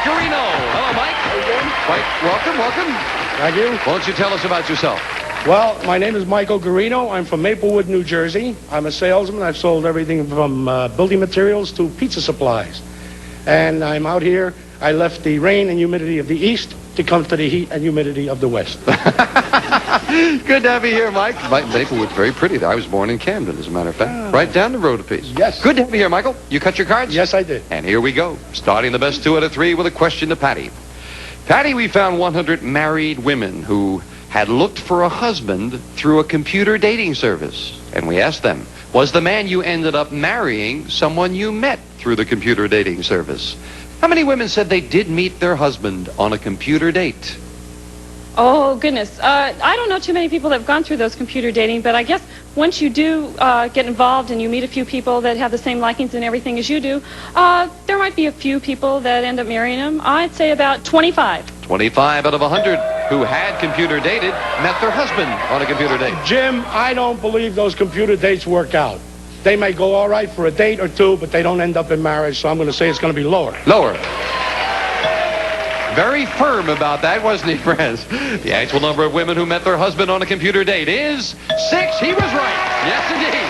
Garino. Hello, Mike. How you doing? Mike, welcome. Thank you. Why don't you tell us about yourself? Well, my name is Michael Garino. I'm from Maplewood, New Jersey. I'm a salesman. I've sold everything from building materials to pizza supplies. And I'm out here. I left the rain and humidity of the east to come to the heat and humidity of the west. Good to have you here, Mike. Maplewood's very pretty there. I was born in Camden, as a matter of fact. Right down the road a piece. Yes. Good to have you here, Michael. You cut your cards? Yes, I did. And here we go. Starting the best 2 out of 3 with a question to Patty. Patty, we found 100 married women who had looked for a husband through a computer dating service. And we asked them, was the man you ended up marrying someone you met through the computer dating service? How many women said they did meet their husband on a computer date? Oh, goodness. I don't know too many people that have gone through those computer dating, but I guess once you do get involved and you meet a few people that have the same likings and everything as you do, there might be a few people that end up marrying them. I'd say about 25. 25 out of 100 who had computer dated met their husband on a computer date. Jim, I don't believe those computer dates work out. They may go all right for a date or two, but they don't end up in marriage, so I'm going to say it's going to be lower. Lower. Very firm about that, wasn't he, friends? The actual number of women who met their husband on a computer date is 6. He was right. Yes, indeed.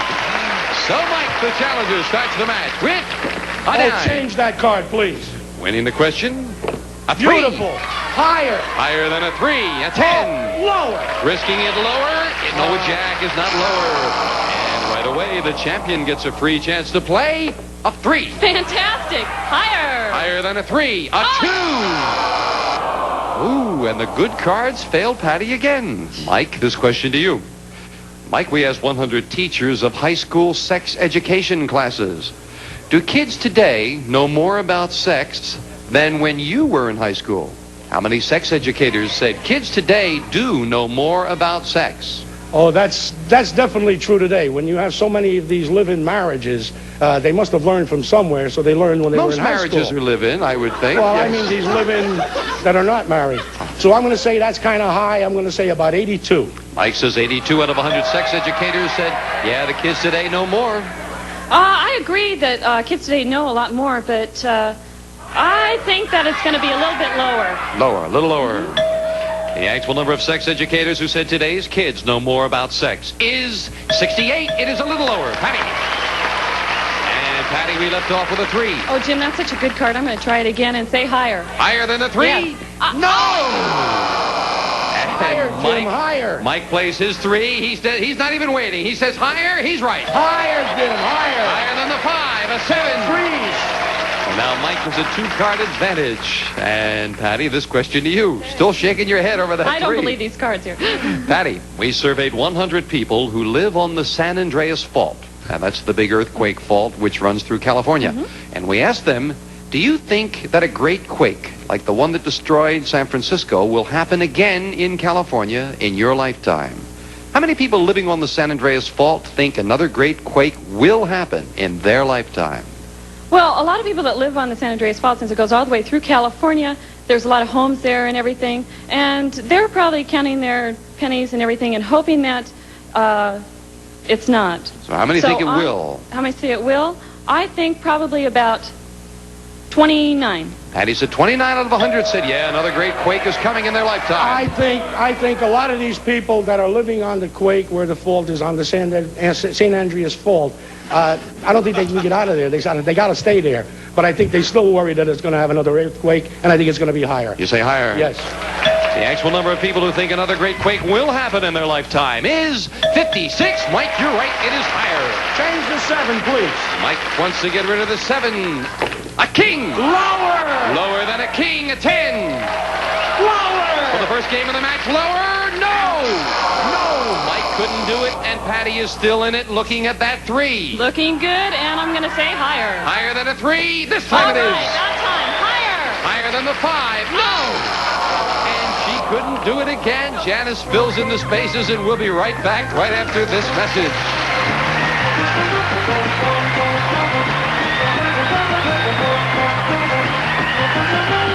So, Mike, the challenger, starts the match with a 9. Change that card, please. Winning the question, a 3. Beautiful. Higher. Higher than a 3, a 10. Lower. Risking it lower. No, a jack is not lower. Right away, the champion gets a free chance to play a 3. Fantastic. Higher. Higher than a 3. A 2. Ooh, and the good cards failed Patty again. Mike, this question to you. Mike, we asked 100 teachers of high school sex education classes. Do kids today know more about sex than when you were in high school? How many sex educators said kids today do know more about sex? Oh, that's definitely true today. When you have so many of these live-in marriages, they must have learned from somewhere, so they learned when they were in high school. Most marriages are live-in, I would think. Well, yes. I mean these live-in that are not married. So I'm going to say that's kind of high. I'm going to say about 82. Mike says 82 out of 100 sex educators said, yeah, the kids today know more. I agree that kids today know a lot more, but I think that it's going to be a little bit lower. Lower, a little lower. The actual number of sex educators who said today's kids know more about sex is 68. It is a little lower. Patty. And Patty, we left off with a 3. Oh, Jim, that's such a good card. I'm going to try it again and say higher. Higher than a 3? Yes. No! Higher, Jim, higher. Mike plays his 3. He's not even waiting. He says higher. He's right. Higher, Jim, higher. Higher than the 5. A 7. 3s. Now, Mike has a 2-card advantage. And, Patty, this question to you. Still shaking your head over that 3. I don't believe these cards here. Patty, we surveyed 100 people who live on the San Andreas Fault. And that's the big earthquake fault which runs through California. And we asked them, do you think that a great quake, like the one that destroyed San Francisco, will happen again in California in your lifetime? How many people living on the San Andreas Fault think another great quake will happen in their lifetime? Well, a lot of people that live on the San Andreas Fault, since it goes all the way through California, there's a lot of homes there and everything, and they're probably counting their pennies and everything and hoping that it's not. So how many think it will? How many say it will? I think probably about 29. Patty said 29 out of 100 said, yeah, another great quake is coming in their lifetime. I think a lot of these people that are living on the quake where the fault is on the San Andreas Fault, I don't think they can get out of there. They got to stay there. But I think they still worry that it's going to have another earthquake, and I think it's going to be higher. You say higher? Yes. The actual number of people who think another great quake will happen in their lifetime is 56. Mike, you're right. It is higher. Change the 7, please. Mike wants to get rid of the 7. A king. Lower. Lower than a king. A 10. Lower. For the first game of the match, lower. No. Mike couldn't do it, and Patty is still in it looking at that 3. Looking good, and I'm going to say higher. Higher than a 3. This time it is. All right, that time. Higher. Higher than the 5. No. And she couldn't do it again. Janice fills in the spaces, and we'll be right back right after this message. Thank you.